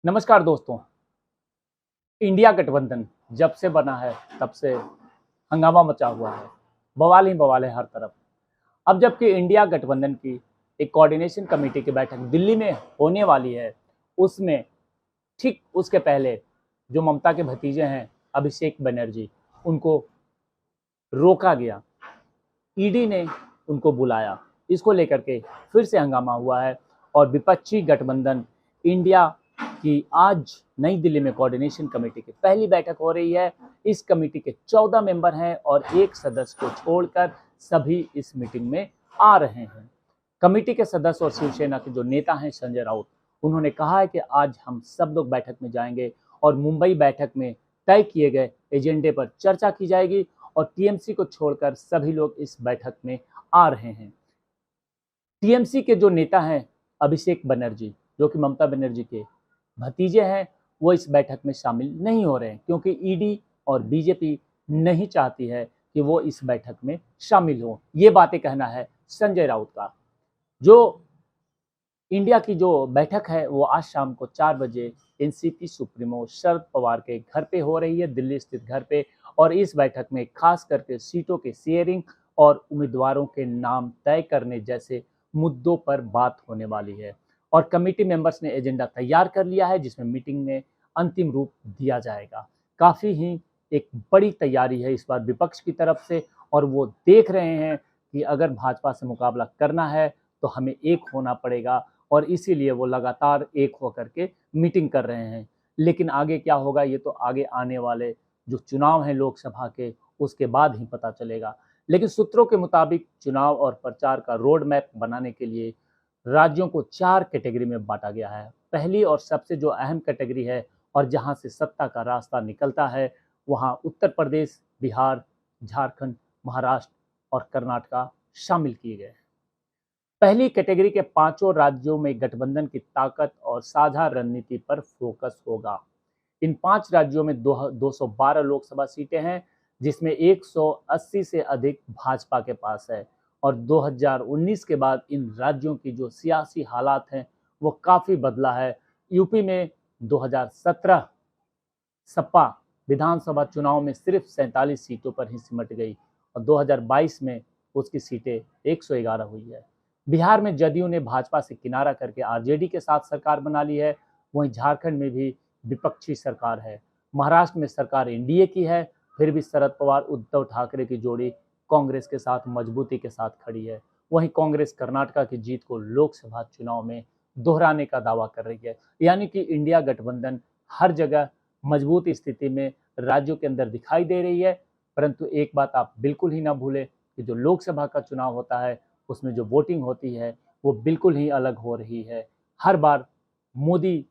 नमस्कार दोस्तों। इंडिया गठबंधन जब से बना है तब से हंगामा मचा हुआ है, बवाल ही बवाल है हर तरफ। अब जबकि इंडिया गठबंधन की एक कोऑर्डिनेशन कमेटी की बैठक दिल्ली में होने वाली है, उसमें ठीक उसके पहले जो ममता के भतीजे हैं अभिषेक बनर्जी, उनको रोका गया। ईडी ने उनको बुलाया। इसको लेकर के फिर से हंगामा हुआ है और विपक्षी गठबंधन इंडिया की आज नई दिल्ली में कोऑर्डिनेशन कमेटी की पहली बैठक हो रही है। इस कमेटी के 14 मेंबर हैं और एक सदस्य को छोड़कर सभी इस मीटिंग में आ रहे हैं। कमेटी के सदस्य और शिवसेना के जो नेता हैं संजय राउत, उन्होंने कहा है कि आज हम सब लोग बैठक में जाएंगे और मुंबई बैठक में तय किए गए एजेंडे पर चर्चा की जाएगी और टीएमसी को छोड़कर सभी लोग इस बैठक में आ रहे हैं। टीएमसी के जो नेता हैं अभिषेक बनर्जी, जो कि ममता बनर्जी के भतीजे हैं, वो इस बैठक में शामिल नहीं हो रहे हैं क्योंकि ईडी और बीजेपी नहीं चाहती है कि वो इस बैठक में शामिल हो। ये बातें कहना है संजय राउत का। जो इंडिया की जो बैठक है वो आज शाम को 4 बजे एनसीपी सुप्रीमो शरद पवार के घर पे हो रही है, दिल्ली स्थित घर पे। और इस बैठक में खास करके सीटों के शेयरिंग और उम्मीदवारों के नाम तय करने जैसे मुद्दों पर बात होने वाली है। और कमेटी मेंबर्स ने एजेंडा तैयार कर लिया है जिसमें मीटिंग में अंतिम रूप दिया जाएगा। काफ़ी ही एक बड़ी तैयारी है इस बार विपक्ष की तरफ से और वो देख रहे हैं कि अगर भाजपा से मुकाबला करना है तो हमें एक होना पड़ेगा और इसीलिए वो लगातार एक होकर के मीटिंग कर रहे हैं। लेकिन आगे क्या होगा ये तो आगे आने वाले जो चुनाव हैं लोकसभा के, उसके बाद ही पता चलेगा। लेकिन सूत्रों के मुताबिक चुनाव और प्रचार का रोड मैप बनाने के लिए राज्यों को 4 कैटेगरी में बांटा गया है। पहली और सबसे जो अहम कैटेगरी है और जहां से सत्ता का रास्ता निकलता है, वहां उत्तर प्रदेश, बिहार, झारखंड, महाराष्ट्र और कर्नाटक शामिल किए गए हैं। पहली कैटेगरी के 5 राज्यों में गठबंधन की ताकत और साझा रणनीति पर फोकस होगा। इन 5 राज्यों में 212 लोकसभा सीटें हैं, जिसमें 180 से अधिक भाजपा के पास है। और 2019 के बाद इन राज्यों की जो सियासी हालात हैं वो काफ़ी बदला है। यूपी में 2017 सपा विधानसभा चुनाव में सिर्फ 47 सीटों पर ही सिमट गई और 2022 में उसकी सीटें 111 हुई है। बिहार में जदयू ने भाजपा से किनारा करके आरजेडी के साथ सरकार बना ली है। वहीं झारखंड में भी विपक्षी सरकार है। महाराष्ट्र में सरकार एनडीए की है, फिर भी शरद पवार उद्धव ठाकरे की जोड़ी कांग्रेस के साथ मजबूती के साथ खड़ी है। वहीं कांग्रेस कर्नाटक की जीत को लोकसभा चुनाव में दोहराने का दावा कर रही है। यानी कि इंडिया गठबंधन हर जगह मजबूत स्थिति में राज्यों के अंदर दिखाई दे रही है। परंतु एक बात आप बिल्कुल ही ना भूलें कि जो लोकसभा का चुनाव होता है उसमें जो वोटिंग होती है वो बिल्कुल ही अलग हो रही है। हर बार मोदी,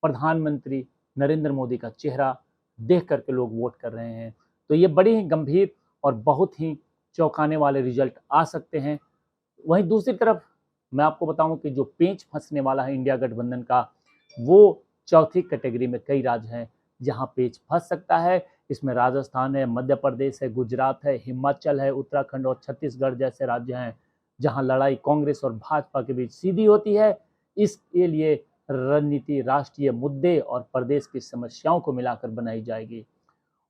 प्रधानमंत्री नरेंद्र मोदी का चेहरा देख करके लोग वोट कर रहे हैं। तो ये बड़ी ही गंभीर और बहुत ही चौंकाने वाले रिजल्ट आ सकते हैं। वहीं दूसरी तरफ मैं आपको बताऊं कि जो पेंच फंसने वाला है इंडिया गठबंधन का, वो चौथी कैटेगरी में कई राज्य हैं जहां पेच फंस सकता है। इसमें राजस्थान है, मध्य प्रदेश है, गुजरात है, हिमाचल है, उत्तराखंड और छत्तीसगढ़ जैसे राज्य हैं जहां लड़ाई कांग्रेस और भाजपा के बीच सीधी होती है। इसके लिए रणनीति राष्ट्रीय मुद्दे और प्रदेश की समस्याओं को मिलाकर बनाई जाएगी।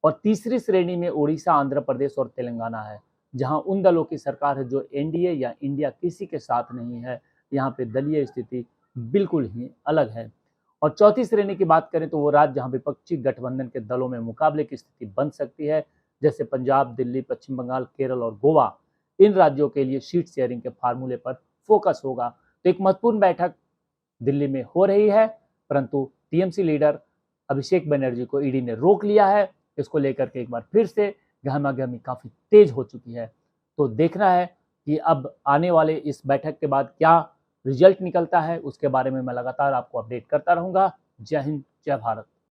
और तीसरी श्रेणी में उड़ीसा, आंध्र प्रदेश और तेलंगाना है, जहां उन दलों की सरकार है जो एनडीए या इंडिया किसी के साथ नहीं है। यहाँ पे दलीय स्थिति बिल्कुल ही अलग है। और चौथी श्रेणी की बात करें तो वो राज्य जहां विपक्षी गठबंधन के दलों में मुकाबले की स्थिति बन सकती है, जैसे पंजाब, दिल्ली, पश्चिम बंगाल, केरल और गोवा। इन राज्यों के लिए सीट शेयरिंग के फार्मूले पर फोकस होगा। तो एक महत्वपूर्ण बैठक दिल्ली में हो रही है, परंतु टीएमसी लीडर अभिषेक बनर्जी को ईडी ने रोक लिया है। इसको लेकर के एक बार फिर से गहमागहमी काफी तेज हो चुकी है। तो देखना है कि अब आने वाले इस बैठक के बाद क्या रिजल्ट निकलता है, उसके बारे में मैं लगातार आपको अपडेट करता रहूंगा। जय हिंद, जय भारत।